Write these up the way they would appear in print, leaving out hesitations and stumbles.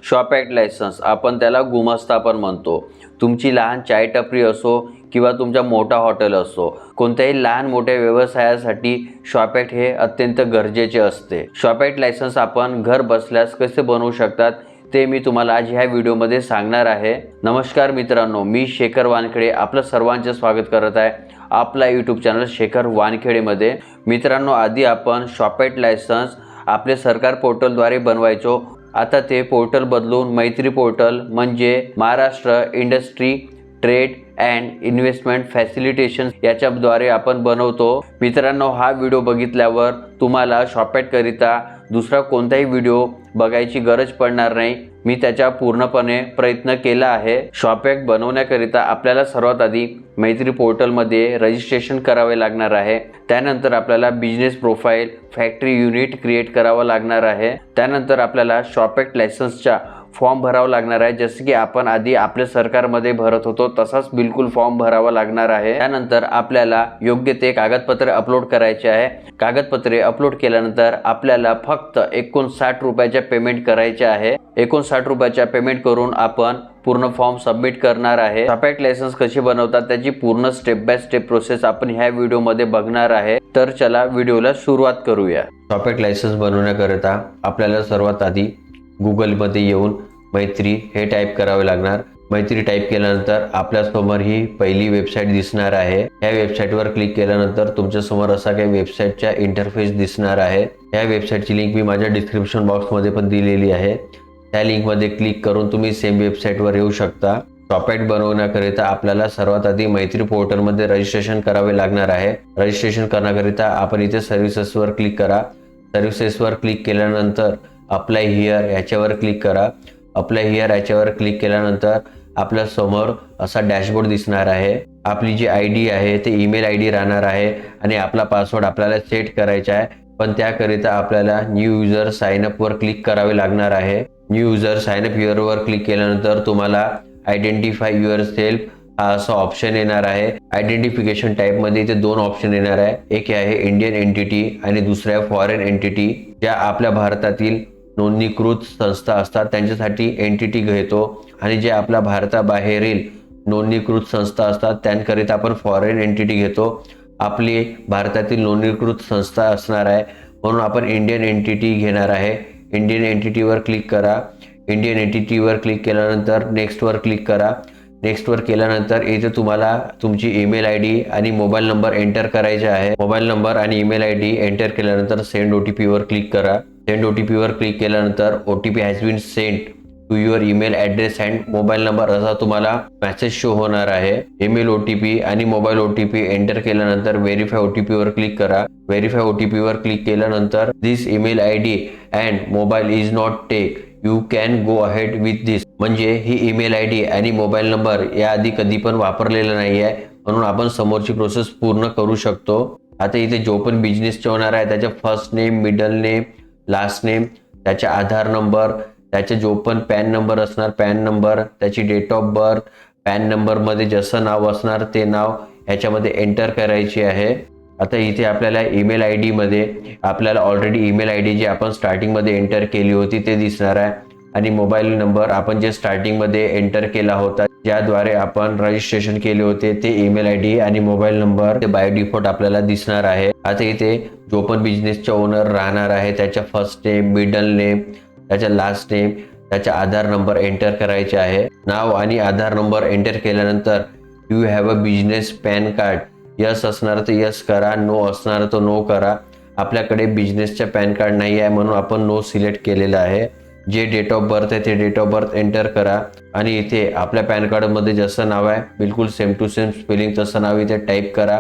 Shop act licence आपण त्याला गुमास्ता पण म्हणतो। तुमची लहान चाय टपरी असो किंवा तुमचा मोठा हॉटेल असो, कोणत्याही लहान मोठ्या व्यवसायासाठी शॉप ॲक्ट हे अत्यंत गरजेचे असते। शॉप ॲक्ट लायसन्स आपण घर बसल्यास कसे बनवू शकतात ते मी तुम्हाला आज ह्या व्हिडिओमध्ये सांगणार आहे। नमस्कार मित्रांनो, मी शेखर वानखेडे आपलं सर्वांचे स्वागत करत आहे आपला यूट्यूब चॅनल शेखर वानखेडेमध्ये। मित्रांनो, आधी आपण शॉप ॲक्ट लायसन्स आपले सरकार पोर्टलद्वारे बनवायचो। आता ते पोर्टल बदलून मैत्री पोर्टल म्हणजे Maharashtra industry trade and investment facilitation याच्याद्वारे आपण बनवतो। मित्रांनो, हा व्हिडिओ बघितल्यावर तुम्हाला शॉप ॲक्ट करिता दुसरा कोणताही व्हिडिओ बघायची गरज पडणार नाही। मी त्याचा पूर्णपणे प्रयत्न केला आहे। शॉप ॲक्ट बनवण्याकरिता आपल्याला सर्वात आधी मैत्री पोर्टलमध्ये रजिस्ट्रेशन करावे लागणार आहे। त्यानंतर आपल्याला business profile factory unit create करावं लागणार आहे। त्यानंतर आपल्याला शॉप ॲक्ट लायसन्सचा फॉर्म भरावा लागणार आहे। जसे की आपण आधी आपल्या सरकारमध्ये भरत होतो तसाच बिलकुल फॉर्म भरावा लागणार आहे। त्यानंतर आपल्याला योग्य ते कागदपत्रे अपलोड करायचे आहे। कागदपत्रे अपलोड केल्यानंतर आपल्याला फक्त 59 रुपयाचे पेमेंट करायचे आहे। 59 रुपयाचा पेमेंट करून आपण पूर्ण फॉर्म सबमिट करणार आहे। शॉप ॲक्ट लायसन्स कसे बनवतात त्याची पूर्ण स्टेप बाय स्टेप प्रोसेस आपण ह्या व्हिडिओमध्ये बघणार आहे। तर चला व्हिडिओला सुरुवात करूया। शॉप ॲक्ट लायसन्स बनवण्याकरिता आपल्याला सर्वात आधी गुगलमध्ये येऊन मैत्री हे टाईप करावे लागणार। मैत्री टाईप केल्यानंतर आपल्यासमोर ही पहिली वेबसाईट दिसणार आहे। या वेबसाईटवर क्लिक केल्यानंतर तुमच्यासमोर असा काही वेबसाईटचा इंटरफेस दिसणार आहे। या वेबसाईटची लिंक मी माझ्या डिस्क्रिप्शन बॉक्समध्ये पण दिलेली आहे। त्या लिंकमध्ये क्लिक करून तुम्ही सेम वेबसाईटवर येऊ शकता। शॉप ॲक्ट बनवण्याकरिता आपल्याला सर्वात आधी मैत्री पोर्टलमध्ये रजिस्ट्रेशन करावे लागणार आहे। रजिस्ट्रेशन करण्याकरिता आपण इथे सर्व्हिसेसवर क्लिक करा। सर्व्हिसेसवर क्लिक केल्यानंतर अप्लाय हिअर याच्यावर क्लिक करा। अप्लाय हिअर याच्यावर क्लिक केल्यानंतर आपल्या समोर असा डॅशबोर्ड दिसणार आहे। आपली जी आयडी आहे ते ईमेल आयडी राहणार आहे आणि आपला पासवर्ड आपल्याला सेट करायचा आहे। पण त्याकरिता आपल्याला न्यू युजर साइन अप वर क्लिक करावे लागणार आहे। New user sign up your वर क्लिक केल्यानंतर तुम्हाला आयडेंटिफाय युअर सेल्फ हा असा ऑप्शन येणार आहे। आयडेंटिफिकेशन टाईप मध्ये इथे दोन ऑप्शन येणार आहे। एक आहे इंडियन एंटिटी आणि दुसरा आहे फॉरेन एंटिटी। ज्या आपल्या भारतातील नोंदणीकृत संस्था असतात त्यांच्यासाठी एंटिटी घेतो आणि जे आपल्या भारताबाहेरील नोंदणीकृत संस्था असतात त्यांकरिता आपण फॉरेन एंटिटी घेतो। आपली भारतातील नोंदणीकृत संस्था असणार आहे म्हणून आपण इंडियन एंटिटी घेणार आहे। इंडियन एंटिटीवर क्लिक करा। इंडियन एंटिटीवर क्लिक केल्यानंतर नेक्स्टवर क्लिक करा। नेक्स्टवर केल्यानंतर इथे तुम्हाला तुमची ईमेल आयडी आणि मोबाईल नंबर एंटर करायचा आहे। मोबाईल नंबर आणि ईमेल आयडी एंटर केल्यानंतर सेंड OTP वर क्लिक करा। सेंड OTP वर क्लिक केल्यानंतर OTP has been sent to your email address and mobile number असा तुम्हाला मेसेज शो होणार आहे। ईमेल OTP आणि मोबाईल OTP एंटर केल्यानंतर व्हेरीफाय OTP वर क्लिक करा। व्हेरीफाय OTP वर क्लिक केल्यानंतर this email ID and mobile is not take you can go ahead with this, म्हणजे ही ईमेल आयडी आणि मोबाईल नंबर याआधी कधी पण वापरलेला नाही आहे म्हणून आपण समोरची प्रोसेस पूर्ण करू शकतो। आता इथे जो पण बिझनेसचा होणार आहे त्याच्या first name, middle name, last name, त्याचा आधार नंबर, त्याचा जो पण पॅन नंबर असणार पॅन नंबर, त्याची डेट ऑफ बर्थ, पॅन नंबरमध्ये जसं नाव असणार ते नाव ह्याच्यामध्ये एंटर करायची आहे। आता इथे आपल्याला ईमेल आयडी मध्ये आपल्याला ऑलरेडी ईमेल आयडी जी आपण स्टार्टिंग मध्ये एंटर केली होती ते दिसणार आहे आणि मोबाईल नंबर आपण जे स्टार्टिंग मध्ये एंटर केला होता ज्याद्वारे आपण रजिस्ट्रेशन केले होते ते ईमेल आयडी आणि मोबाईल नंबर ते बाय डिफॉल्ट आपल्याला दिसणार आहे। आता इथे जो पण बिझनेसचा ओनर राहणार आहे त्याच्या फर्स्ट नेम, मिडल नेम, त्याचा लास्ट नेम, त्याचा आधार नंबर एंटर करायचे आहे। नाव आणि आधार नंबर एंटर केल्यानंतर you have a business pan card, yes असणार तर यस करा, नो असणार तर नो करा। आपल्याकडे बिझनेसचा पॅन कार्ड नाही आहे म्हणून आपण नो सिलेक्ट केलेला आहे। जे डेट ऑफ बर्थ आहे ते डेट ऑफ बर्थ एंटर करा आणि इथे आपल्या पॅन कार्डमध्ये जसं नाव आहे बिलकुल सेम टू सेम स्पेलिंग तसं नाव इथे टाईप करा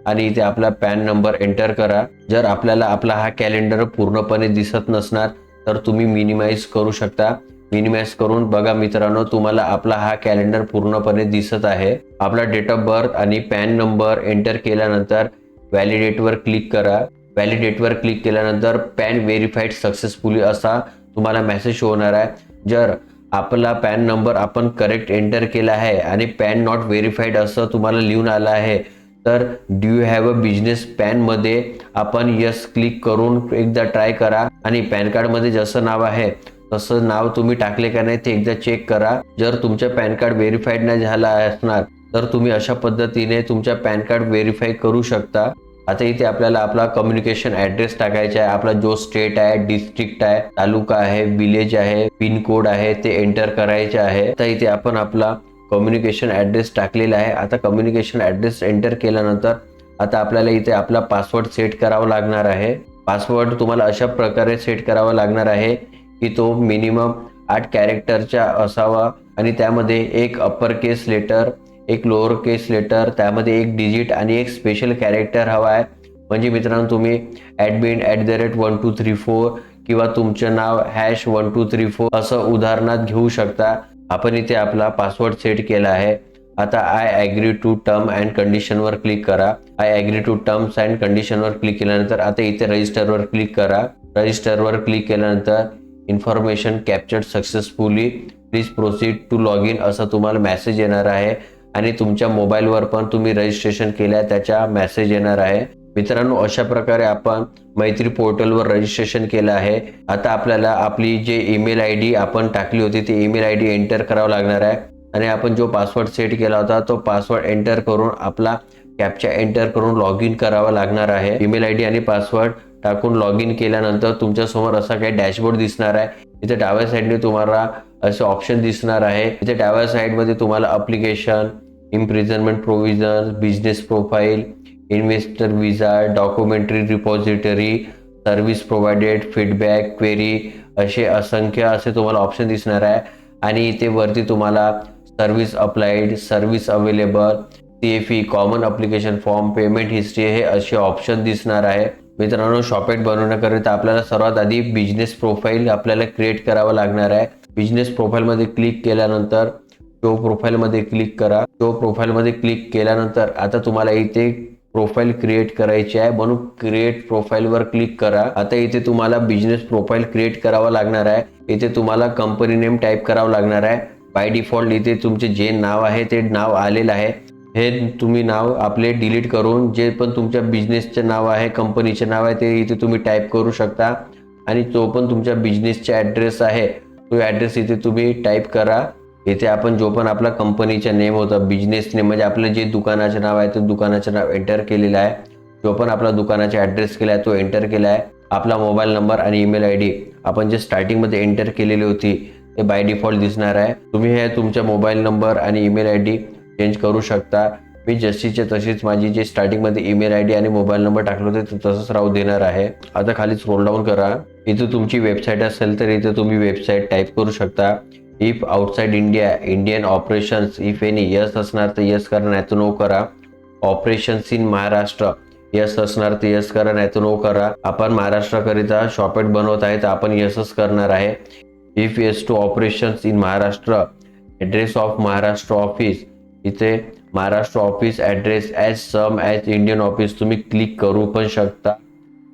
आणि इथे आपला पॅन नंबर एंटर करा। जर आपल्याला आपला हा कॅलेंडर पूर्णपणे दिसत नसणार तर तुम्ही मिनिमाइज करू शकता। मिनिमाइज करून बघा मित्रांनो, तुम्हाला आपला हा कॅलेंडर पूर्णपणे दिसत आहे। आपला डेट ऑफ बर्थ आणि पॅन नंबर एंटर केल्यानंतर व्हॅलिडेटवर क्लिक करा। व्हॅलिडेटवर क्लिक केल्यानंतर पॅन व्हेरीफाईड सक्सेसफुली असा तुम्हाला मेसेज होणार आहे। जर आपला पॅन नंबर आपण करेक्ट एंटर केला आहे आणि पॅन नॉट व्हेरीफाईड असं तुम्हाला लिहून आलं आहे तर do you have a business pan मध्ये आपण यस क्लिक करून एकदा ट्राय करा आणि पॅन कार्ड मध्ये जसं नाव आहे तसं नाव तुम्ही टाकले का नाही ते एकदा चेक करा. जर तुमचं पॅन कार्ड व्हेरीफाईड नाही झाला असणार तर तुम्ही अशा पद्धतीने तुमच्या पॅन कार्ड व्हेरीफाय करू शकता. आता इथे आपल्याला आपला कम्युनिकेशन ॲड्रेस टाकायचा आहे. आपला जो स्टेट आहे, डिस्ट्रिक्ट आहे, तालुका आहे, विलेज आहे, पिन कोड आहे ते एंटर करायचे आहे. तर इथे आपण आपला कम्युनिकेशन ॲड्रेस टाकलेला आहे. आता कम्युनिकेशन ॲड्रेस एंटर केल्यानंतर आता आपल्याला इथे आपला पासवर्ड सेट करावा लागणार आहे. पासवर्ड तुम्हाला अशा प्रकारे सेट करावा लागणार आहे की तो मिनिमम 8 कॅरेक्टरचा असावा आणि त्यामध्ये एक अप्पर केस लेटर, एक लोअर केस लेटर, त्यामध्ये एक डिजिट आणि एक स्पेशल कॅरेक्टर हवा आहे. म्हणजे मित्रांनो तुम्ही @1234 किंवा तुमचं नाव #1234 असं उदाहरणात घेऊ शकता. आपण इथे आपला पासवर्ड सेट केला आहे. आता I agree to term and कंडिशनवर क्लिक करा. I agree to terms and कंडिशनवर क्लिक केल्यानंतर आता इथे रजिस्टरवर क्लिक करा. रजिस्टरवर क्लिक केल्यानंतर information captured successfully, please proceed to log in असं तुम्हाला मेसेज येणार आहे आणि तुमच्या मोबाईलवर पण तुम्ही रजिस्ट्रेशन केल्या त्याचा मेसेज येणार आहे. मित्रांनो अशा प्रकारे आपण मैत्री पोर्टलवर रजिस्ट्रेशन केलं आहे. आता आपल्याला आपली जे ईमेल आय डी आपण टाकली होती ती ईमेल आय डी एंटर करावं लागणार आहे आणि आपण जो पासवर्ड सेट केला होता तो पासवर्ड एंटर करून आपला कॅप्चा एंटर करून लॉग इन करावा लागणार आहे. ईमेल आय डी आणि पासवर्ड टाकून लॉग इन केल्यानंतर तुमच्या समोर असा काही डॅशबोर्ड दिसणार आहे. इथे डाव्या साईडने तुम्हाला असे ऑप्शन दिसणार आहे. इथे डाव्या साईडमध्ये तुम्हाला application, imprisonment provision, business profile, investor visa, documentary repository, service provided, feedback, query असे असंख्य असे तुम्हाला ऑप्शन दिसणार आहे. आणि इथे वरती तुम्हाला service applied, service available, CFE, common application form, payment history हे असे ऑप्शन दिसणार आहे. मित्रांनो शॉपेट बनवण्याकरिता आपल्याला सर्वात आधी बिझनेस प्रोफाईल आपल्याला क्रिएट करावं लागणार आहे. बिझनेस प्रोफाईलमध्ये क्लिक केल्यानंतर शो प्रोफाईलमध्ये क्लिक करा. शो प्रोफाईलमध्ये क्लिक केल्यानंतर आता तुम्हाला इथे प्रोफाईल क्रिएट करायची आहे म्हणून क्रिएट प्रोफाईलवर क्लिक करा. आता इथे तुम्हाला बिझनेस प्रोफाईल क्रिएट करावा लागणार आहे. इथे तुम्हाला कंपनी नेम टाईप करावं लागणार आहे. बाय डिफॉल्ट इथे तुमचे जे नाव आहे ते नाव आलेलं आहे. हे तुम्ही नाव आपले डिलीट करून जे पण तुमच्या बिझनेसचे नाव आहे, कंपनीचे नाव आहे ते इथे तुम्ही टाईप करू शकता आणि जो पण तुमच्या बिझनेसचा ॲड्रेस आहे तो ॲड्रेस इथे तुम्ही टाईप करा. इथे आपण जो पण आपला कंपनीचा नेम होता, बिझनेस नेम म्हणजे आपलं जे दुकानाचं नाव आहे ते दुकानाचं नाव एंटर केलेलं आहे. जो पण आपला दुकानाचा ॲड्रेस केला आहे तो एंटर केला आहे. आपला मोबाईल नंबर आणि ईमेल आय डी आपण जे स्टार्टिंगमध्ये एंटर केलेली होती ते बाय डिफॉल्ट दिसणार आहे. तुम्ही हे तुमच्या मोबाईल नंबर आणि ईमेल आय डी चेंज करू शकता. मी जशीच्या तशीच माझी जे स्टार्टिंगमध्ये ईमेल आय डी आणि मोबाईल नंबर टाकलं होते ते तसंच राहू देणार आहे. आता खाली स्क्रोल डाऊन करा. इथे तुमची वेबसाईट असेल तर इथे तुम्ही वेबसाईट टाईप करू शकता. If outside India, Indian operations, if any yes असणार तर यस करा नाही तर नो करा. ऑपरेशन्स इन महाराष्ट्र यस असणार तर यस करा नाही तर नो करा. आपण महाराष्ट्राकरिता शॉपेट बनवत आहे तर आपण यसच करणार आहे. If yes to operations in Maharashtra, address of Maharashtra office, इथे Maharashtra office address as same as Indian office तुम्ही क्लिक करू पण शकता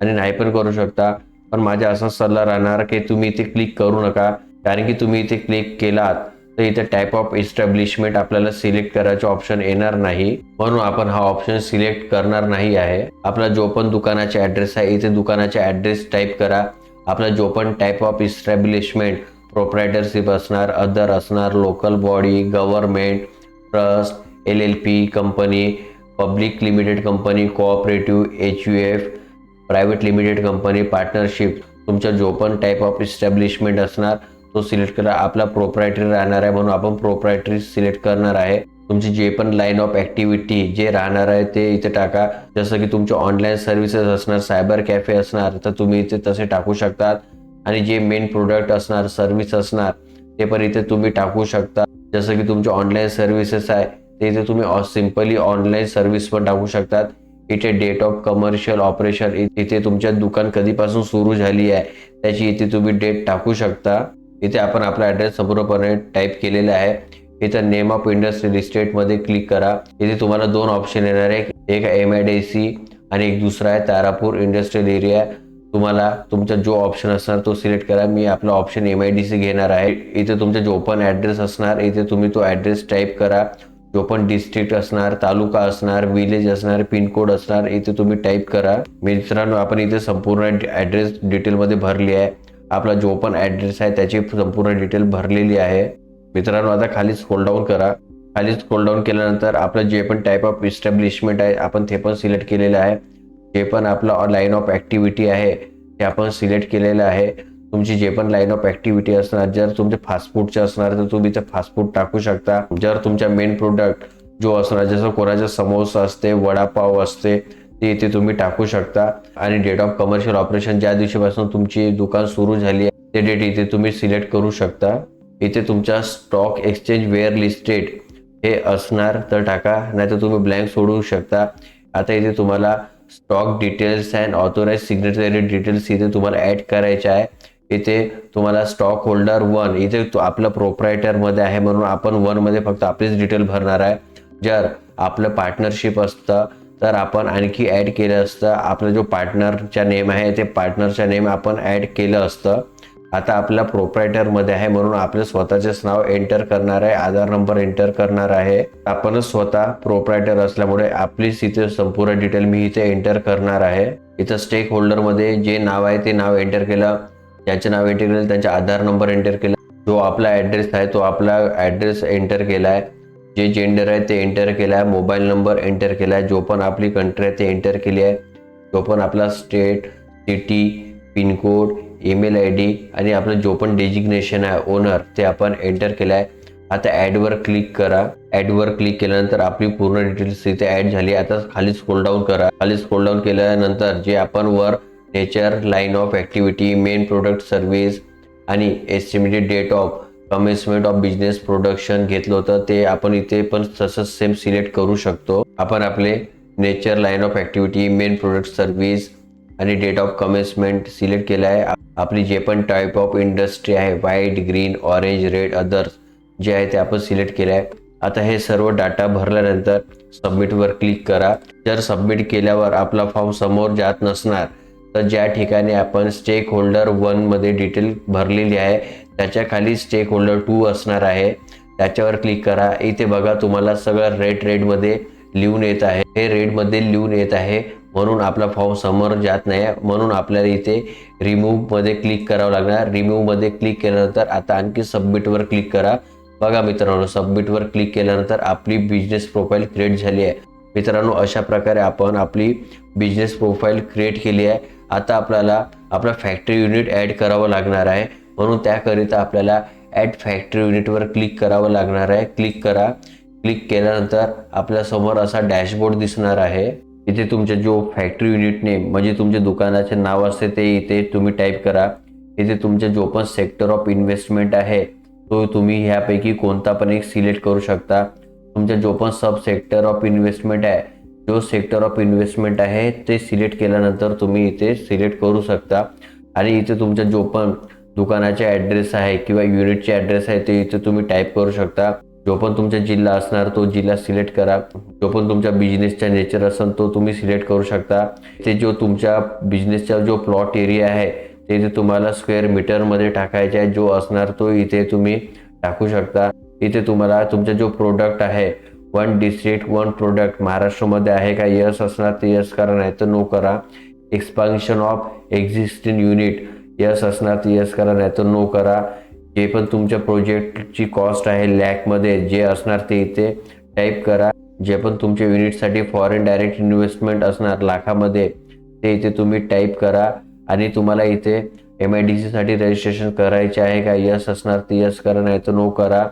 आणि नाही पण करू शकता. पण माझा असा सल्ला राहणार की तुम्ही इथे क्लिक करू नका, कारण की तुम्ही इथे क्लिक केलात तर इथे टाईप ऑफ एस्टॅब्लिशमेंट आपल्याला सिलेक्ट करायचं ऑप्शन येणार नाही, म्हणून आपण हा ऑप्शन सिलेक्ट करणार नाही आहे. आपला जो पण दुकानाचा ॲड्रेस आहे इथे दुकानाचा ॲड्रेस टाईप करा. आपला जो पण टाईप ऑफ एस्टॅब्लिशमेंट, प्रोप्रायटरशिप असणार, अदर असणार, local body, government, trust, LLP company, public limited company, cooperative, HUF, private limited company, partnership, तुमचा जो पण टाईप ऑफ एस्टॅब्लिशमेंट असणार तो सिलेक्ट करा. आपला प्रोप्रायटरी राहणार आहे म्हणून आपण प्रोप्रायटरी सिलेक्ट करणार आहे. तुमची जे पण लाईन ऑफ ॲक्टिव्हिटी जे राहणार आहे ते इथे टाका. जसं की तुमचे ऑनलाईन सर्व्हिसेस असणार, सायबर कॅफे असणार तर तुम्ही इथे तसे टाकू शकतात. आणि जे मेन प्रोडक्ट असणार, सर्व्हिस असणार ते पण इथे तुम्ही टाकू शकता. जसं की तुमचे ऑनलाईन सर्व्हिसेस आहे ते इथे तुम्ही सिम्पली ऑनलाईन सर्व्हिस पण टाकू शकतात. इथे डेट ऑफ कमर्शियल ऑपरेशन, इथे तुमच्या दुकान कधीपासून सुरू झाली आहे त्याची इथे तुम्ही डेट टाकू शकता. इथे आपण आपला ॲड्रेस संपूर्णपणे टाईप केलेला आहे. इथे नेम ऑफ इंडस्ट्रियल इस्टेटमध्ये क्लिक करा. इथे तुम्हाला 2 ऑप्शन येणार आहे, एक MIDC आणि एक दुसरा आहे तारापूर इंडस्ट्रियल एरिया. तुम्हाला तुमचा जो ऑप्शन असणार तो सिलेक्ट करा. मी आपला ऑप्शन MIDC घेणार आहे. इथे तुमचा जो पण ॲड्रेस असणार इथे तुम्ही तो ॲड्रेस टाईप करा. जो पण डिस्ट्रिक्ट असणार, तालुका असणार, विलेज असणार, पिनकोड असणार इथे तुम्ही टाईप करा. मित्रांनो आपण इथे संपूर्ण ॲड्रेस डिटेलमध्ये भरली आहे. आपला जो पण ॲड्रेस आहे त्याची संपूर्ण डिटेल भरलेली आहे. मित्रांनो, आता खाली स्क्रोल डाऊन करा. खाली स्क्रोल डाऊन केल्यानंतर आपलं जे पण टाईप ऑफ इस्टॅब्लिशमेंट आहे आपण ते पण सिलेक्ट केलेलं आहे. जे पण आपलं लाईन ऑफ ॲक्टिव्हिटी आहे ते आपण सिलेक्ट केलेलं आहे. तुमची जे पण लाईन ऑफ ॲक्टिव्हिटी असणार, जर तुमचे फास्ट फूडचे असणार तर तुम्ही ते फास्ट फूड टाकू शकता. जर तुमच्या मेन प्रोडक्ट जो असणार, जसं कोणाचा समोसा असते, वडापाव असते, ते इथे तुम्ही टाकू शकता. आणि डेट ऑफ कमर्शियल ऑपरेशन, ज्या दिवशीपासून तुमची दुकान सुरू झाली आहे ते डेट इथे तुम्ही सिलेक्ट करू शकता. इथे तुमच्या स्टॉक एक्सचेंज वेअर लिस्टेड हे असणार तर टाका, नाहीतर तुम्ही ब्लँक सोडू शकता. आता इथे तुम्हाला stock details and authorise signatory details इथे तुम्हाला ॲड करायचे आहे. इथे तुम्हाला स्टॉक होल्डर 1 इथे आपलं प्रोप्रायटर मध्ये आहे म्हणून आपण 1 मध्ये फक्त आपलीच डिटेल भरणार आहे. जर आपलं पार्टनरशिप असतं तर आपण आणखी ॲड केलं असतं. आपला जो पार्टनरचा नेम आहे ते पार्टनरचा नेम आपण ॲड केलं असतं. आता आपला प्रोप्रायटरमध्ये आहे म्हणून आपलं स्वतःचेच नाव एंटर करणार आहे, आधार नंबर एंटर करणार आहे. आपणच स्वतः प्रोप्रायटर असल्यामुळे आपलीच इथे संपूर्ण डिटेल मी इथे एंटर करणार आहे. इथं स्टेक होल्डरमध्ये जे नाव आहे ते नाव एंटर केलं, ज्याचे नाव एंटर केलं त्यांचा आधार नंबर एंटर केला, जो आपला ॲड्रेस आहे तो आपला ॲड्रेस एंटर केला आहे, जे जेंडर आहे ते एंटर केला आहे, मोबाईल नंबर एंटर केला आहे, जो पण आपली कंट्री आहे ते एंटर केली आहे, जो पण आपला state, city, pincode, email ID आणि आपलं जो पण डेजिग्नेशन आहे ओनर ते आपण एंटर केलं आहे. आता ॲडवर क्लिक करा. ॲडवर क्लिक केल्यानंतर आपली पूर्ण डिटेल्स इथे ॲड झाली. आता खाली स्क्रोल डाऊन करा. खाली स्क्रोल डाऊन केल्यानंतर जे आपण वर nature, line of activity, main product service आणि estimated date of commencement of business production घेतलं होतं ते आपण इथे पण तसंच सेम सिलेक्ट करू शकतो. आपण आपले nature, line of activity, main product service आणि डेट ऑफ कमेन्समेंट सिलेक्ट केलं आहे. आपली जे पण टाईप ऑफ इंडस्ट्री आहे, white, green, orange, red, others जे आहे ते आपण सिलेक्ट केलं आहे. आता हे सर्व डाटा भरल्यानंतर सबमिटवर क्लिक करा. जर सबमिट केल्यावर आपला फॉर्म समोर जात नसणार तर ज्या ठिकाणी आपण स्टेक होल्डर 1 मध्ये डिटेल भरलेली आहे त्याच्या खाली स्टेक होल्डर 2 असणार आहे, त्याच्यावर क्लिक करा. इथे बघा तुम्हाला सगळं रेडमध्ये लिहून येत आहे. हे रेडमध्ये लिहून येत आहे म्हणून आपला फॉर्म समोर जात नाही, म्हणून आपल्याला इथे रिमूव्ह मध्ये क्लिक करावं लागणार. रिमूव्ह मध्ये क्लिक केल्यानंतर आता आणखी सबमिटवर क्लिक करा. बघा मित्रांनो, सबमिटवर क्लिक केल्यानंतर आपली बिझनेस प्रोफाईल क्रिएट झाली आहे. मित्रांनो, अशा प्रकारे आपण आपली बिझनेस प्रोफाईल क्रिएट केली आहे. आता आपल्याला आपला फॅक्टरी युनिट ॲड करावं लागणार आहे, म्हणून त्याकरिता आपल्याला ॲड फॅक्टरी युनिटवर क्लिक करावं लागणार आहे. क्लिक करा. क्लिक केल्यानंतर आपल्या समोर असा डॅशबोर्ड दिसणार आहे. इथे तुमचे जो फॅक्टरी युनिट नेम म्हणजे तुमच्या दुकानाचे नाव असते ते इथे तुम्ही टाईप करा. इथे तुमचे जो पण सेक्टर ऑफ इन्व्हेस्टमेंट आहे तो तुम्ही ह्यापैकी कोणता पण एक सिलेक्ट करू शकता. तुमच्या जो पण सब सेक्टर ऑफ इन्व्हेस्टमेंट आहे, जो सेक्टर ऑफ इन्व्हेस्टमेंट आहे ते सिलेक्ट केल्यानंतर तुम्ही इथे सिलेक्ट करू शकता. आणि इथे तुमचा जो पण दुकानाचे ॲड्रेस आहे किंवा युनिटचे ॲड्रेस आहे ते इथे तुम्ही टाईप करू शकता. जो पण तुमचा जिल्हा असणार तो जिल्हा सिलेक्ट करा. जो पण तुमच्या बिझनेसचा नेचर असेल तो तुम्ही सिलेक्ट करू शकता. ते जो तुमच्या बिझनेसचा जो प्लॉट एरिया आहे ते इथे तुम्हाला स्क्वेअर मीटरमध्ये टाकायचा आहे, जो असणार तो इथे तुम्ही टाकू शकता. इथे तुम्हाला तुमचा जो प्रोडक्ट आहे 1 डिस्ट्रिक्ट 1 प्रोडक्ट महाराष्ट्रामध्ये आहे का, यस असणार ते यस करा, नाही तर नो करा. Expansion of existing unit yes असणार ते यस करा, नाही तर नो करा. जे पण तुमच्या प्रोजेक्टची कॉस्ट आहे लॅकमध्ये जे असणार ते इथे टाईप करा. जे पण तुमच्या युनिटसाठी फॉरेन डायरेक्ट इन्व्हेस्टमेंट असणार लाखामध्ये ते इथे तुम्ही टाईप करा. आणि तुम्हाला इथे MIDC साठी रजिस्ट्रेशन करायचे आहे का, यस असणार ते यस करा, नाही तर नो करा.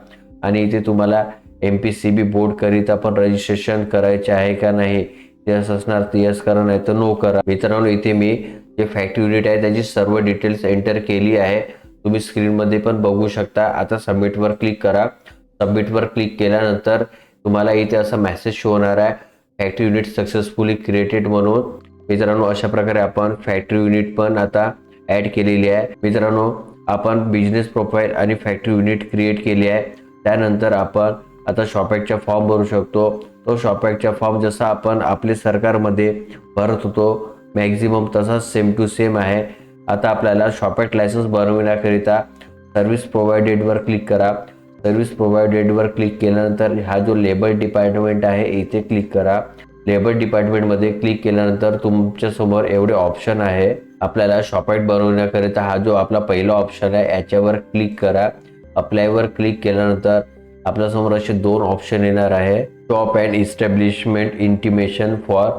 आणि इथे तुम्हाला MPCB बोर्ड करिता पण रजिस्ट्रेशन करायचे आहे का नाही, यस असणार ते यस करा, नाही तर नो करा. मित्रांनो, इथे मी जे फॅक्टरी युनिट आहे त्याची सर्व डिटेल्स एंटर केली आहे, तुम्ही स्क्रीनमध्ये पण बघू शकता. आता सबमिटवर क्लिक करा. सबमिटवर क्लिक केल्यानंतर तुम्हाला इथे असा मेसेज शो होणार आहे, फॅक्टरी युनिट सक्सेसफुली क्रिएटेड म्हणून. मित्रांनो, अशा प्रकारे आपण फॅक्टरी युनिट पण आता ॲड केलेली आहे. मित्रांनो, आपण बिझनेस प्रोफाईल आणि फॅक्टरी युनिट क्रिएट केली आहे. त्यानंतर आपण आता शॉपॅक्टचा फॉर्म भरू शकतो. तो शॉपॅक्टचा फॉर्म जसा आपण आपले सरकारमध्ये भरत होतो मॅक्झिमम तसाच सेम टू सेम आहे. आता आपल्याला शॉपॅक्ट लायसन्स बनवण्याकरिता सर्व्हिस प्रोव्हाइडेडवर क्लिक करा. सर्व्हिस प्रोव्हाइडेडवर क्लिक केल्यानंतर हा जो लेबर डिपार्टमेंट आहे इथे क्लिक करा. लेबर डिपार्टमेंटमध्ये क्लिक केल्यानंतर तुमच्यासमोर एवढे ऑप्शन आहे. आपल्याला शॉपॅक्ट बनवण्याकरिता हा जो आपला पहिला ऑप्शन आहे याच्यावर क्लिक करा. अप्लायवर क्लिक केल्यानंतर आपल्यासमोर असे 2 ऑप्शन येणार आहे. Shop and establishment intimation for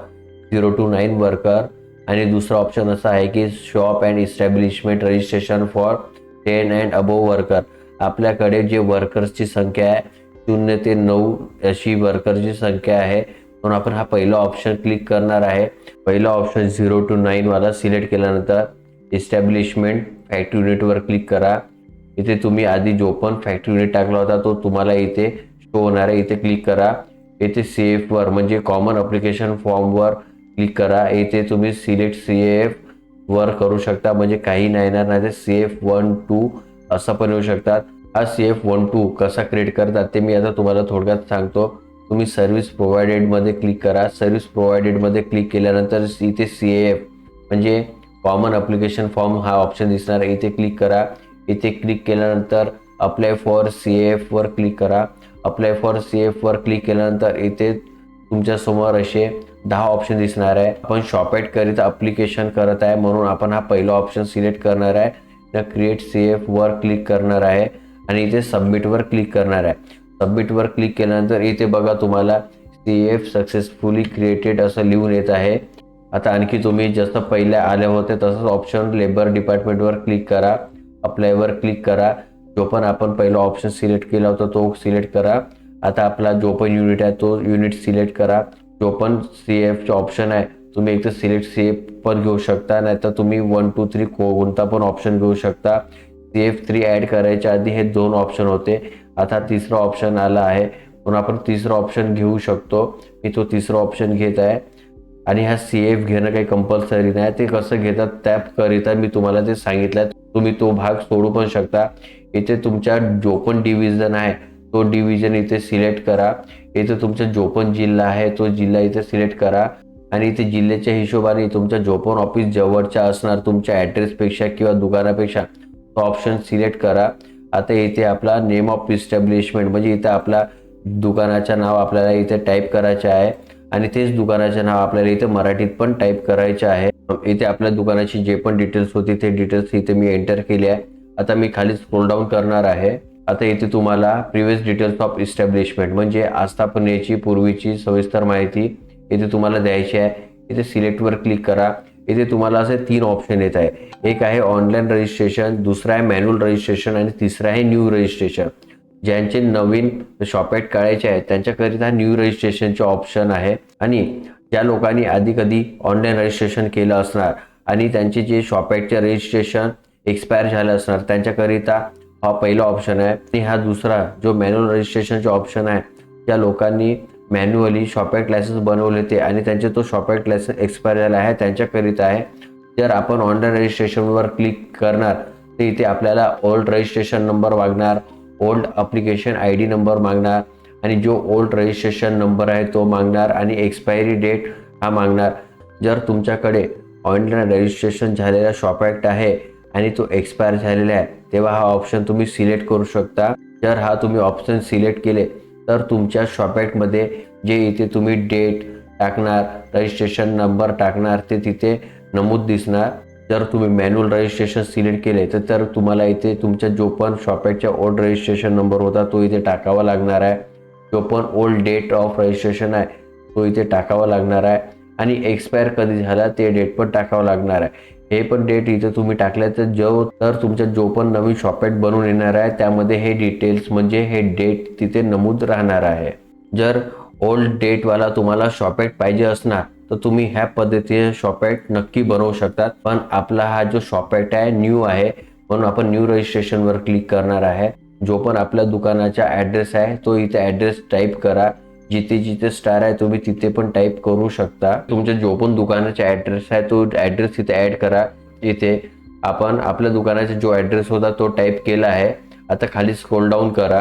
0 to 9 worker आणि दुसरा ऑप्शन असा आहे की shop and establishment registration for 10 and above worker. आपल्याकडे जे वर्कर्सची संख्या आहे 0 ते 9 अशी वर्करची संख्या आहे, म्हणून आपण हा पहिला ऑप्शन क्लिक करणार आहे. पहिला ऑप्शन 0 to 9 वाला सिलेक्ट केल्यानंतर इस्टॅब्लिशमेंट फॅक्टरी युनिटवर क्लिक करा. इथे तुम्ही आधी जो पण फॅक्टरी युनिट टाकला होता तो तुम्हाला इथे शो होणार आहे. इथे क्लिक करा. इथे CAF वर म्हणजे कॉमन अप्लिकेशन फॉर्मवर क्लिक करा. इथे तुम्ही सिलेक्ट CAF वर करू शकता, म्हणजे काही नाही येणार, नाही CAF 1, 2 असं पण येऊ शकतात. हा CAF 1, 2 कसा क्रिएट करतात ते मी आता तुम्हाला थोडक्यात सांगतो. तुम्ही सर्व्हिस प्रोव्हायडेडमध्ये क्लिक करा. सर्व्हिस प्रोव्हायडेडमध्ये क्लिक केल्यानंतर इथे CAF म्हणजे कॉमन अप्लिकेशन फॉर्म हा ऑप्शन दिसणार आहे. इथे क्लिक करा. इथे क्लिक केल्यानंतर अप्लाय फॉर CAF वर क्लिक करा. अप्लाय फॉर CAF वर क्लिक केल्यानंतर इथे तुमच्या समोर असे 10 ऑप्शन दिसणार आहे. आपण शॉपॅक्ट करिता अप्लिकेशन करत आहे म्हणून आपण हा पहिला ऑप्शन सिलेक्ट करणार आहे. क्रिएट CAF वर क्लिक करणार आहे आणि इथे सबमिटवर क्लिक करणार आहे. सबमिटवर क्लिक केल्यानंतर इथे बघा तुम्हाला CAF सक्सेसफुली क्रिएटेड असं लिहून येत आहे. आता आणखी तुम्ही जसं पहिले आले होते तसंच ऑप्शन लेबर डिपार्टमेंटवर क्लिक करा. अप्लायवर क्लिक करा. जो पण आपण पहिला ऑप्शन सिलेक्ट केला होता तो सिलेक्ट करा. आता आपला जो पण युनिट आहे तो युनिट सिलेक्ट करा. जो पण CAFचा ऑप्शन आहे तुम्ही एक तर सिलेक्ट CAF पण घेऊ शकता, नाहीतर तुम्ही 1, 2, 3 कोणता पण ऑप्शन घेऊ शकता. CAF 3 ॲड करायच्या आधी हे 2 ऑप्शन होते. आता तिसरा ऑप्शन आला आहे म्हणून आपण तिसरा ऑप्शन घेऊ शकतो. मी तो तिसरा ऑप्शन घेत आहे. आणि हा CAF घेणं काही कंपल्सरी नाही. ते कसं घेतात त्याकरिता मी तुम्हाला ते सांगितलं. तुम्ही तो भाग सोडू पण शकता. इथे तुमच्या जो पण डिव्हिजन आहे तो डिव्हिजन इथे सिलेक्ट करा. इथे तुमचा जो पण जिल्हा आहे तो जिल्हा इथे सिलेक्ट करा आणि इथे जिल्ह्याच्या हिशोबाने तुमचा जो पण ऑफिस जवळच्या असणार तुमच्या ॲड्रेसपेक्षा किंवा दुकानापेक्षा तो ऑप्शन सिलेक्ट करा. आता इथे आपला नेम ऑफ इस्टॅब्लिशमेंट म्हणजे इथे आपला दुकानाचं नाव आपल्याला इथे टाईप करायचं आहे आणि तेच दुकानाचे नाव आपल्याला इथे मराठीत पण टाईप करायचे आहे. इथे आपल्या दुकानाची जे पण डिटेल्स होती ते डिटेल्स इथे मी एंटर केले आहे. आता मी खाली स्क्रोल डाऊन करणार आहे. आता इथे तुम्हाला प्रिव्हियस डिटेल्स ऑफ इस्टॅब्लिशमेंट म्हणजे आस्थापनेची पूर्वीची सविस्तर माहिती इथे तुम्हाला द्यायची आहे. इथे सिलेक्टवर क्लिक करा. इथे तुम्हाला असे 3 ऑप्शन येत आहे. एक आहे ऑनलाईन रजिस्ट्रेशन, दुसरा आहे मॅन्युअल रजिस्ट्रेशन आणि तिसरा आहे न्यू रजिस्ट्रेशन. ज्यांचे नवीन शॉपॅक्ट काढायचे आहे त्यांच्याकरिता न्यू रजिस्ट्रेशनचे ऑप्शन आहे आणि ज्या लोकांनी आधी कधी ऑनलाईन रजिस्ट्रेशन केलं असणार आणि त्यांचे जे शॉपॅक्टचे रजिस्ट्रेशन एक्सपायर झालं असणार त्यांच्याकरिता हा पहिला ऑप्शन आहे. आणि हा दुसरा जो मॅन्युअल रजिस्ट्रेशनचे ऑप्शन आहे, ज्या लोकांनी मॅन्युअली शॉपॅक्ट लायसन्स बनवले ते आणि त्यांचे तो शॉपॅक्ट लायसन्स एक्सपायर झाला आहे त्यांच्याकरिता आहे. जर आपण ऑनलाईन रजिस्ट्रेशनवर क्लिक करणार तर इथे आपल्याला ओल्ड रजिस्ट्रेशन नंबर मागणार, ओल्ड अप्लिकेशन ID नंबर मागणार आणि जो ओल्ड रजिस्ट्रेशन नंबर आहे तो मागणार आणि एक्सपायरी डेट हा मागणार. जर तुमच्याकडे ऑनलाईन रजिस्ट्रेशन झालेला शॉपॅक्ट आहे आणि तो एक्सपायर झालेला आहे तेव्हा हा ऑप्शन तुम्ही सिलेक्ट करू शकता. जर हा तुम्ही ऑप्शन सिलेक्ट केले तर तुमच्या शॉपॅक्टमध्ये जे इथे तुम्ही डेट टाकणार, रजिस्ट्रेशन नंबर टाकणार ते तिथे नमूद दिसणार. जर तुम्ही मॅन्युअल रजिस्ट्रेशन सिलेक्ट केले तर तुम्हाला इथे तुमच्या जो पण शॉपॅक्टचा ओल्ड रजिस्ट्रेशन नंबर होता तो इथे टाकावा लागणार आहे. जो पण ओल्ड डेट ऑफ रजिस्ट्रेशन आहे तो इथे टाकावा लागणार आहे आणि एक्सपायर कधी झाला ते डेट पण टाकावं लागणार आहे. हे पण डेट इथे तुम्ही टाकले तर तुमच्या जो पण नवीन शॉपॅक्ट बनवून येणार आहे त्यामध्ये हे डिटेल्स म्हणजे हे डेट तिथे नमूद राहणार आहे. जर ओल्ड डेटवाला तुम्हाला शॉपॅक्ट पाहिजे असणार तर तुम्ही ह्या पद्धतीने शॉपॅक्ट नक्की बनवू शकतात. पण आपला हा जो शॉपॅक्ट आहे न्यू आहे म्हणून आपण न्यू रजिस्ट्रेशनवर क्लिक करणार आहे. जो पण आपल्या दुकानाचा ॲड्रेस आहे तो इथे ॲड्रेस टाईप करा. जिथे जिथे स्टार आहे तुम्ही तिथे पण टाईप करू शकता. तुमच्या जो पण दुकानाचा ॲड्रेस आहे तो ॲड्रेस इथे ॲड करा. इथे आपण आपल्या दुकानाचा जो ॲड्रेस होता तो टाईप केला आहे. आता खाली स्क्रोल डाऊन करा.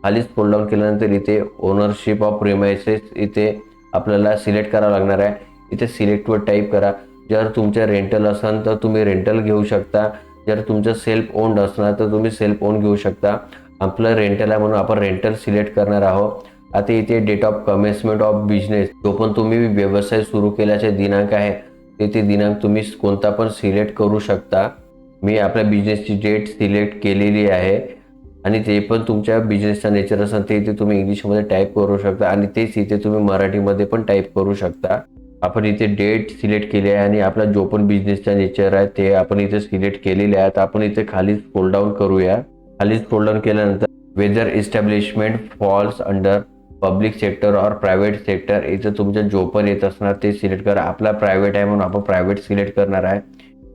खाली स्क्रोल डाऊन केल्यानंतर इथे ओनरशिप ऑफ प्रिमायसेस इथे आपल्याला सिलेक्ट करावं लागणार आहे. इथे सिलेक्टवर टाईप करा. जर तुमच्या रेंटल असेल तर तुम्ही रेंटल घेऊ शकता. जर तुमचं सेल्फ ओन्ड असणार तर तुम्ही सेल्फ ओन घेऊ शकता. आपलं रेंटल आहे म्हणून आपण रेंटल सिलेक्ट करणार आहोत. आता इथे date of commencement of business जो पण तुम्ही व्यवसाय सुरू केल्याचे दिनांक आहे ते दिनांक तुम्ही कोणता पण सिलेक्ट करू शकता. मी आपल्या बिझनेसची डेट सिलेक्ट केलेली आहे आणि ते पण तुमच्या बिझनेसचा नेचर असेल ते इथे तुम्ही इंग्लिशमध्ये टाईप करू शकता आणि तेच इथे तुम्ही मराठीमध्ये पण टाईप करू शकता. आपण इथे डेट सिलेक्ट केली आहे आणि आपला जो पण बिझनेसचा नेचर आहे ते आपण इथे सिलेक्ट केलेले आहे. आता आपण इथे खाली स्क्रोल डाऊन करूया. खाली स्क्रोल डाऊन केल्यानंतर whether establishment falls under public sector और प्रायव्हेट सेक्टर, इथे तुमच्या जो पण येत असणार ते सिलेक्ट करा. आपला प्रायव्हेट आहे म्हणून आपण प्रायव्हेट सिलेक्ट करणार आहे.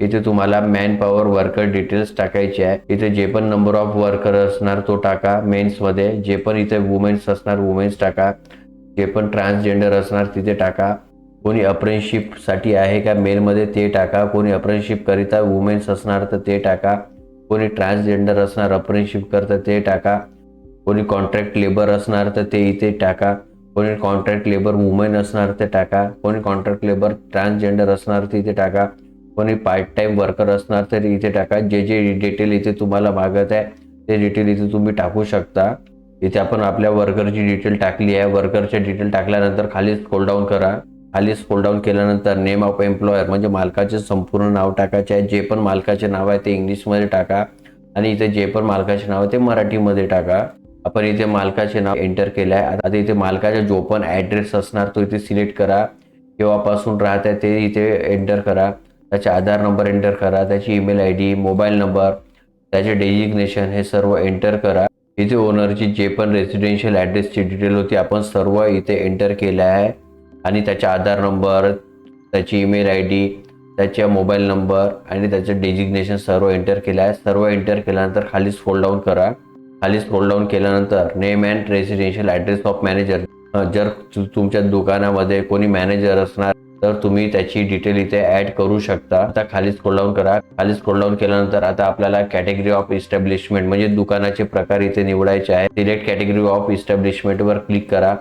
इथे तुम्हाला मॅन पॉवर वर्कर डिटेल्स टाकायचे आहे. इथे जे पण नंबर ऑफ वर्कर असणार तो टाका मेन्समध्ये. जे पण इथे वुमेन्स असणार वुमेन्स टाका. जे पण ट्रान्सजेंडर असणार तिथे टाका. कोणी अप्रेंटिसशिपसाठी आहे का मेलमध्ये ते टाका. कोणी अप्रेंटिसशिप करिता वुमेन्स असणार तर ते टाका. कोणी ट्रान्सजेंडर असणार अप्रेंटिसशिप करता ते टाका. कोणी कॉन्ट्रॅक्ट लेबर असणार तर ते इथे टाका. कोणी कॉन्ट्रॅक्ट लेबर वुमेन असणार ते टाका. कोणी कॉन्ट्रॅक्ट लेबर ट्रान्सजेंडर असणार ते इथे टाका. कोणी पार्ट टाइम वर्कर असणार तर इथे टाका. जे जे डिटेल इथे तुम्हाला मागत आहे ते डिटेल इथे तुम्ही टाकू शकता. इथे आपण आपल्या वर्करची डिटेल टाकली आहे. वर्करचे डिटेल टाकल्यानंतर खाली स्क्रोल डाऊन करा. खाली स्क्रोल डाऊन केल्यानंतर नेम ऑफ एम्प्लॉयर म्हणजे मालकाचे संपूर्ण नाव टाकायचे आहे. जे पण मालकाचे नाव आहे ते इंग्लिशमध्ये टाका आणि इथे जे पण मालकाचे नाव आहे ते मराठीमध्ये टाका. आपण इथे मालकाचे नाव एंटर केलं आहे. आता इथे मालकाचा जो पण ॲड्रेस असणार तो इथे सिलेक्ट करा. केव्हापासून राहत आहे ते इथे एंटर करा. त्याचा आधार नंबर एंटर करा. त्याची ईमेल ID, मोबाईल नंबर, त्याचे डेजिग्नेशन हे सर्व एंटर करा. इथे ओनरची जे पण रेसिडेन्शियल ॲड्रेसची डिटेल होती आपण सर्व इथे एंटर केलं आहे आणि त्याचा आधार नंबर, त्याची ईमेल ID, त्याचा मोबाईल नंबर आणि त्याचं डेजिग्नेशन सर्व एंटर केलं आहे. सर्व एंटर केल्यानंतर खाली स्क्रोल डाऊन करा. खाली स्क्रोल डाऊन केल्यानंतर name and residential address of manager, जर तुमच्या दुकानामध्ये कोणी मॅनेजर असणार तर तुम्ही त्याची डिटेल इथे ॲड करू शकता. आता खाली स्क्रोल डाऊन करा. खाली स्क्रोल डाऊन केल्यानंतर आता आपल्याला कॅटेगरी ऑफ इस्टॅब्लिशमेंट म्हणजे दुकानाचे प्रकार इथे निवडायचे आहे. सिलेक्ट कॅटेगरी ऑफ इस्टॅब्लिशमेंटवर क्लिक करा.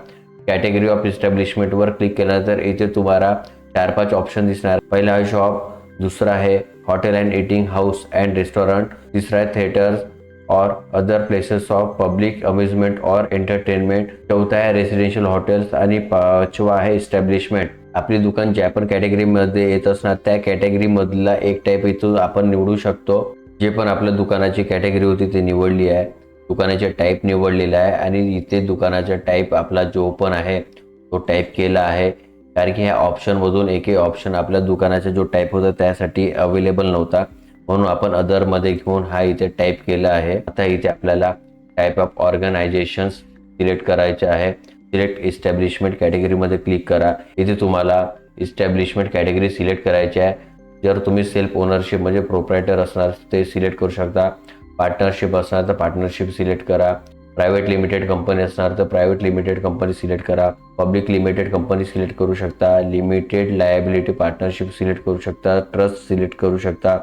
कॅटेगरी ऑफ इस्टॅब्लिशमेंटवर क्लिक केल्यानंतर इथे तुम्हाला 4-5 ऑप्शन दिसणार. पहिला आहे शॉप, दुसरा आहे hotel and eating house and restaurant, तिसरा आहे थिएटर्स और other places of public amusement और एंटरटेनमेंट, चौथा आहे रेसिडेन्शियल हॉटेल्स आणि पाचवा आहे इस्टॅब्लिशमेंट. आपली दुकान ज्या पण कॅटेगरीमध्ये येत असणार त्या कॅटेगरीमधला एक टाईप इथून आपण निवडू शकतो. जे पण आपल्या दुकानाची कॅटेगरी होती ते निवडली आहे. दुकानाचे टाईप निवडलेला आहे आणि इथे दुकानाचा टाईप आपला जो पण आहे तो टाईप केला आहे. कारण की ह्या ऑप्शनमधून एकही ऑप्शन आपल्या दुकानाचा जो टाईप होता त्यासाठी अवेलेबल नव्हता म्हणून आपण अदरमध्ये घेऊन हा इथे टाईप केला आहे. आता इथे आपल्याला टाईप ऑफ ऑर्गनायझेशन्स सिलेक्ट करायचे आहे. सिलेक्ट इस्टॅब्लिशमेंट कॅटेगरीमध्ये क्लिक करा. इथे तुम्हाला इस्टॅब्लिशमेंट कॅटेगरी सिलेक्ट करायची आहे. जर तुम्ही सेल्फ ओनरशिप म्हणजे प्रोप्रायटर असणार ते सिलेक्ट करू शकता. पार्टनरशिप असणार तर पार्टनरशिप सिलेक्ट करा. प्रायव्हेट लिमिटेड कंपनी असणार तर प्रायव्हेट लिमिटेड कंपनी सिलेक्ट करा. पब्लिक लिमिटेड कंपनी सिलेक्ट करू शकता. लिमिटेड लायबिलिटी पार्टनरशिप सिलेक्ट करू शकता. ट्रस्ट सिलेक्ट करू शकता.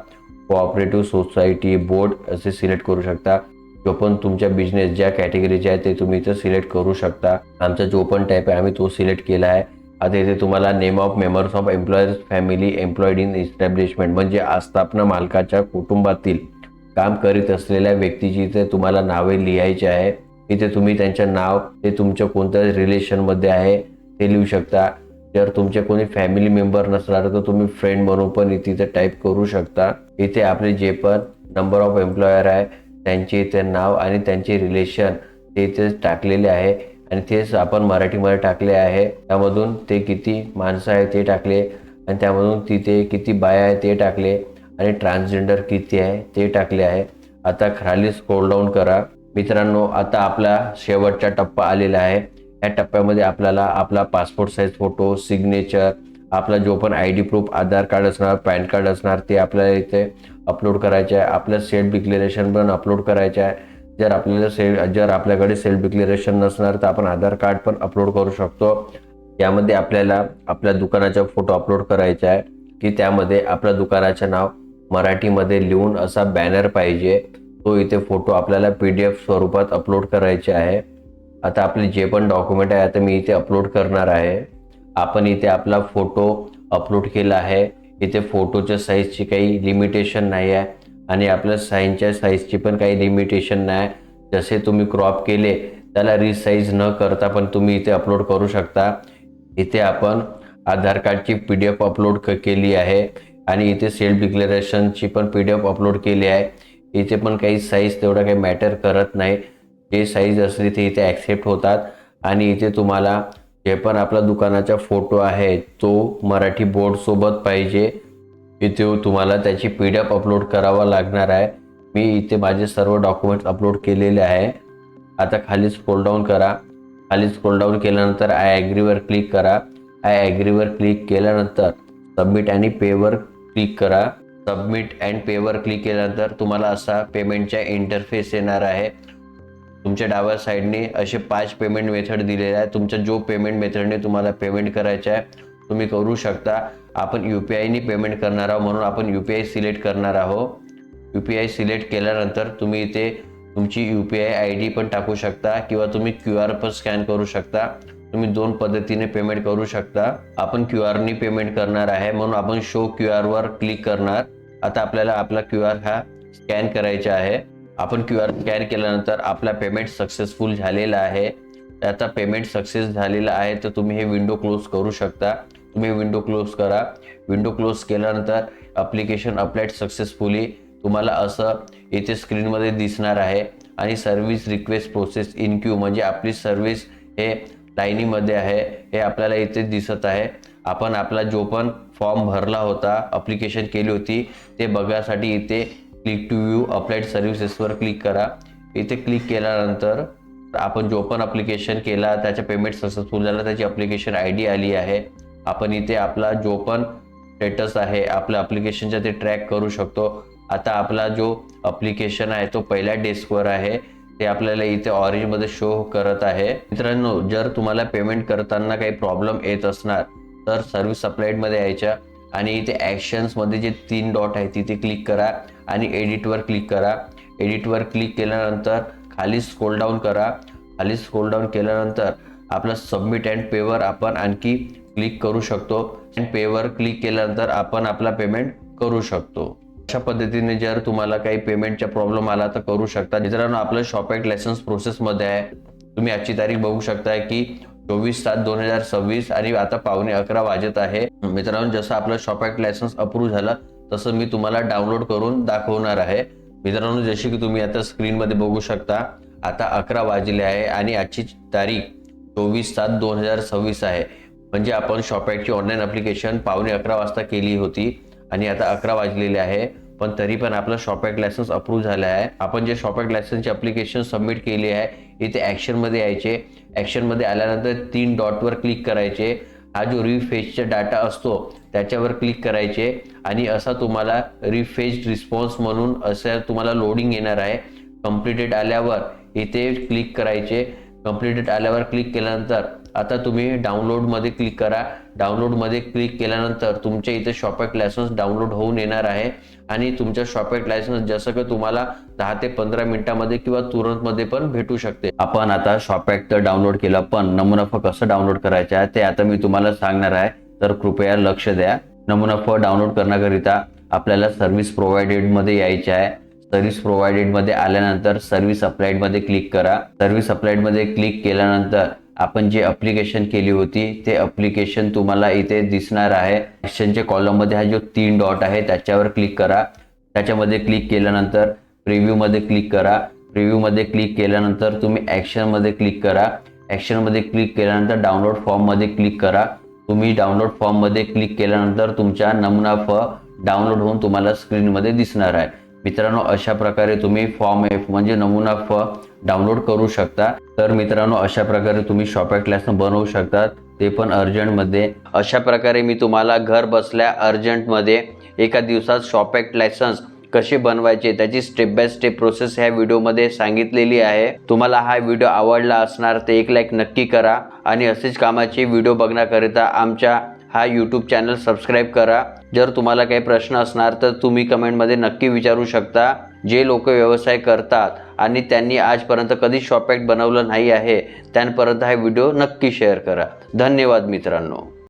कोऑपरेटिव्ह सोसायटी बोर्ड असे सिलेक्ट करू शकता. जो पण तुमच्या बिझनेस ज्या कॅटेगरीचे आहे ते तुम्ही इथं सिलेक्ट करू शकता. आमचा जो पण टाईप आहे आम्ही तो सिलेक्ट केला आहे. आता इथे तुम्हाला name of members of employers family employed in establishment म्हणजे आस्थापना मालकाच्या कुटुंबातील काम करीत असलेल्या व्यक्तीची इथे तुम्हाला नावे लिहायची आहे. इथे तुम्ही त्यांचं नाव ते तुमच्या कोणत्या रिलेशनमध्ये आहे ते लिहू शकता. जर तुमचे कोणी फॅमिली मेंबर नसणार तर तुम्ही फ्रेंड म्हणून पण इथे टाईप करू शकता. इथे आपले जे पण नंबर ऑफ एम्प्लॉयर आहे त्यांचे इथे नाव आणि त्यांचे रिलेशन ते इथे टाकलेले आहे आणि तेच आपण मराठीमध्ये टाकले आहे. त्यामधून ते किती माणसं आहे ते टाकले आणि त्यामधून तिथे किती बाया आहे ते टाकले आणि ट्रान्सजेंडर किती आहे ते टाकले आहे. आता खाली स्क्रोल डाऊन करा. मित्रांनो आता आपला शेवटचा टप्पा आलेला आहे. या टप्प्यामध्ये आपल्याला आपला पासपोर्ट साईज फोटो, सिग्नेचर, आपला जो पण ID प्रूफ आधार कार्ड असणार, पॅन कार्ड असणार ते आपल्याला इथे अपलोड करायचे आहे. आपलं सेल्फ डिक्लेरेशन पण अपलोड करायचे आहे. जर आपल्याकडे सेल्फ डिक्लेरेशन नसणार तर आपण आधार कार्ड पण अपलोड करू शकतो. यामध्ये आपल्याला आपल्या दुकानाचा फोटो अपलोड करायचा आहे की त्यामध्ये आपल्या दुकानाचे नाव मराठीमध्ये लिहून असा बॅनर पाहिजे. तो इथे फोटो आपल्याला PDF स्वरूपात अपलोड करायचे आहे. आता आपले जे पण डॉक्युमेंट आहे आता मी इथे अपलोड करणार आहे. आपण इथे आपला फोटो अपलोड केला आहे. इथे फोटोच्या साईजची काही लिमिटेशन नाही आहे आणि आपल्या साईनच्या साईजची पण काही लिमिटेशन नाही. जसे तुम्ही क्रॉप केले त्याला रिसाईज न करता पण तुम्ही इथे अपलोड करू शकता. इथे आपण आधार कार्डची PDF अपलोड केली आहे आणि इथे सेल्फ डिक्लेरेशनची पण PDF अपलोड केली आहे. इथे पण काही साईज तेवढा काही मॅटर करत नाही. जे साईज असली ते इथे ॲक्सेप्ट होतात आणि इथे तुम्हाला जे पण आपला दुकानाचा फोटो आहे तो मराठी बोर्डसोबत पाहिजे. इथे तुम्हाला त्याची PDF अपलोड करावा लागणार आहे. मी इथे माझे सर्व डॉक्युमेंट्स अपलोड केलेले आहे. आता खाली स्क्रोल डाऊन करा. खाली स्क्रोल डाऊन केल्यानंतर आय ॲग्रीवर क्लिक करा. आय ॲग्रीवर क्लिक केल्यानंतर सबमिट आणि पेवर क्लिक करा. सबमिट अँड पेवर क्लिक केल्यानंतर तुम्हाला असा पेमेंटचा इंटरफेस येणार आहे. तुमच्या डाव्या साईडने असे 5 पेमेंट मेथड दिलेले आहे. तुमच्या जो पेमेंट मेथडने तुम्हाला पेमेंट करायचं आहे तुम्ही करू शकता. आपण UPIने पेमेंट करणार आहोत म्हणून आपण UPI सिलेक्ट करणार आहोत. UPI सिलेक्ट केल्यानंतर तुम्ही इथे तुमची UPI ID पण टाकू शकता किंवा तुम्ही QR पण स्कॅन करू शकता. तुम्ही 2 पद्धतीने पेमेंट करू शकता. आपण QRने पेमेंट करणार आहे म्हणून आपण शो QRवर क्लिक करणार. आता आपल्याला आपला QR हा स्कॅन करायचा आहे. आपण QR स्कॅन केल्यानंतर आपला पेमेंट सक्सेसफुल झालेला आहे. आता पेमेंट सक्सेस झालेला आहे तर तुम्ही हे विंडो क्लोज करू शकता. तुम्ही विंडो क्लोज करा. विंडो क्लोज केल्यानंतर ॲप्लिकेशन अप्लाइड सक्सेसफुली तुम्हाला असं इथे स्क्रीनमध्ये दिसणार आहे आणि service request process in Q म्हणजे आपली सर्व्हिस हे लाईनीमध्ये आहे हे आपल्याला इथे दिसत आहे. आपण आपला जो पण फॉर्म भरला होता ॲप्लिकेशन केली होती ते बघण्यासाठी इथे क्लिक टू व्ह्यू अप्लाइड सर्व्हिसेसवर क्लिक करा. इथे क्लिक केल्यानंतर आपण जो पण ॲप्लिकेशन केला त्याचा पेमेंट सक्सेसफुल झाला त्याची ॲप्लिकेशन ID आली आहे. आपण इथे आपला जो पण स्टेटस आहे आपल्या ॲप्लिकेशनचा ते ट्रॅक करू शकतो. आता आपला जो ॲप्लिकेशन आहे तो पहिल्या डेस्कवर आहे ते आपल्याला इथे ऑरेंजमध्ये शो करत आहे. मित्रांनो जर तुम्हाला पेमेंट करताना काही प्रॉब्लेम येत असणार तर सर्व्हिस अप्लाइडमध्ये यायच्या आणि इथे ॲक्शन्समध्ये जे 3 डॉट आहे तिथे क्लिक करा आणि एडिटवर क्लिक करा. एडिटवर क्लिक केल्यानंतर खाली स्क्रोल डाऊन करा. खाली स्क्रोल डाऊन केल्यानंतर आपला सबमिट अँड पेवर आपण आणखी क्लिक करू शकतो. अँड पेवर क्लिक केल्यानंतर आपण आपला पेमेंट करू शकतो. अशा पद्धतीने जर तुम्हाला काही पेमेंटचा प्रॉब्लेम आला तर करू शकता. मित्रांनो आपलं शॉपॅक्ट लायसन्स प्रोसेसमध्ये आहे. तुम्ही आजची तारीख बघू शकता की 24/7/2026 आणि आता 11:15 वाजत आहे. मित्रांनो जसं आपलं शॉपॅक्ट लायसन्स अप्रूव्ह झालं तसं मी तुम्हाला डाउनलोड करून दाखवणार आहे. मित्रांनो जशी की तुम्ही आता स्क्रीनमध्ये बघू शकता आता 11 वाजले आहे आणि आजची तारीख 24/7/2026 आहे. म्हणजे आपण शॉपॅक्टची ऑनलाईन ॲप्लिकेशन 11:15 वाजता केली होती आणि आता 11 वाजलेले आहे पण तरी पण आपलं शॉपॅक्ट लायसन्स अप्रूव्ह झालं आहे. आपण जे शॉपॅक्ट लायसन्सची ॲप्लिकेशन सबमिट केली आहे इथे ॲक्शनमध्ये यायचे. ॲक्शनमध्ये आल्यानंतर 3 डॉटवर क्लिक करायचे. हा जो रिफ्रेशचा डाटा असतो त्याच्यावर क्लिक करायचे आणि असा तुम्हाला रिफ्रेश रिस्पॉन्स म्हणून असं तुम्हाला लोडिंग येणार आहे. कंप्लीटेड आल्यावर इथे क्लिक करायचे. कंप्लीटेड आल्यावर क्लिक केल्यानंतर आता तुम्ही डाउनलोडमध्ये क्लिक करा. डाउनलोडमध्ये क्लिक केल्यानंतर तुमच्या इथे शॉपॅक्ट लायसन्स डाउनलोड होऊन येणार आहे आणि तुमच्या शॉपॅक्ट लायसन्स जसं की तुम्हाला 10 ते 15 मिनिटांमध्ये किंवा तुरंतमध्ये पण भेटू शकते. आपण आता शॉपॅक्ट तर डाउनलोड केला पण नमुना कसं डाउनलोड करायचं आहे ते आता मी तुम्हाला सांगणार आहे तर कृपया लक्ष द्या. नमुना डाउनलोड करण्याकरिता आपल्याला सर्व्हिस प्रोव्हाइडेडमध्ये यायचे आहे. सर्व्हिस प्रोव्हाइडेडमध्ये आल्यानंतर सर्व्हिस अप्लाइडमध्ये क्लिक करा. सर्व्हिस अप्लाइडमध्ये क्लिक केल्यानंतर आपण जे ॲप्लिकेशन केली होती ते ॲप्लिकेशन तुम्हाला इथे दिसणार आहे. ॲक्शनच्या कॉलममध्ये हा जो 3 डॉट आहे त्याच्यावर क्लिक करा. त्याच्यामध्ये क्लिक केल्यानंतर प्रिव्ह्यूमध्ये क्लिक करा. प्रिव्ह्यूमध्ये क्लिक केल्यानंतर तुम्ही ॲक्शनमध्ये क्लिक करा. ॲक्शनमध्ये क्लिक केल्यानंतर डाउनलोड फॉर्ममध्ये क्लिक करा. तुम्ही डाउनलोड फॉर्ममध्ये क्लिक केल्यानंतर तुमचा नमुना डाउनलोड होऊन तुम्हाला स्क्रीनमध्ये दिसणार आहे. मित्रांनो अशा प्रकारे तुम्ही फॉर्म F म्हणजे नमुना डाउनलोड करू शकता. तर मित्रांनो अशा प्रकारे तुम्ही शॉपॅक्ट लायसन्स बनवू शकता ते पण अर्जंटमध्ये. अशा प्रकारे मी तुम्हाला घर बसल्या अर्जंटमध्ये एका दिवसात शॉपॅक्ट लायसन्स कसे बनवायचे त्याची स्टेप बाय स्टेप प्रोसेस ह्या व्हिडिओमध्ये सांगितलेली आहे. तुम्हाला हा व्हिडिओ आवडला असणार तर एक लाईक नक्की करा आणि असेच कामाचे व्हिडिओ बघण्याकरिता आमच्या हा यूट्यूब चॅनल सबस्क्राईब करा. जर तुम्हाला काही प्रश्न असणार तर तुम्ही कमेंटमध्ये नक्की विचारू शकता. जे लोक व्यवसाय करतात आणि त्यांनी आजपर्यंत कधी शॉपॅक्ट बनवलं नाही आहे त्यांपर्यंत हा व्हिडिओ नक्की शेअर करा. धन्यवाद मित्रांनो.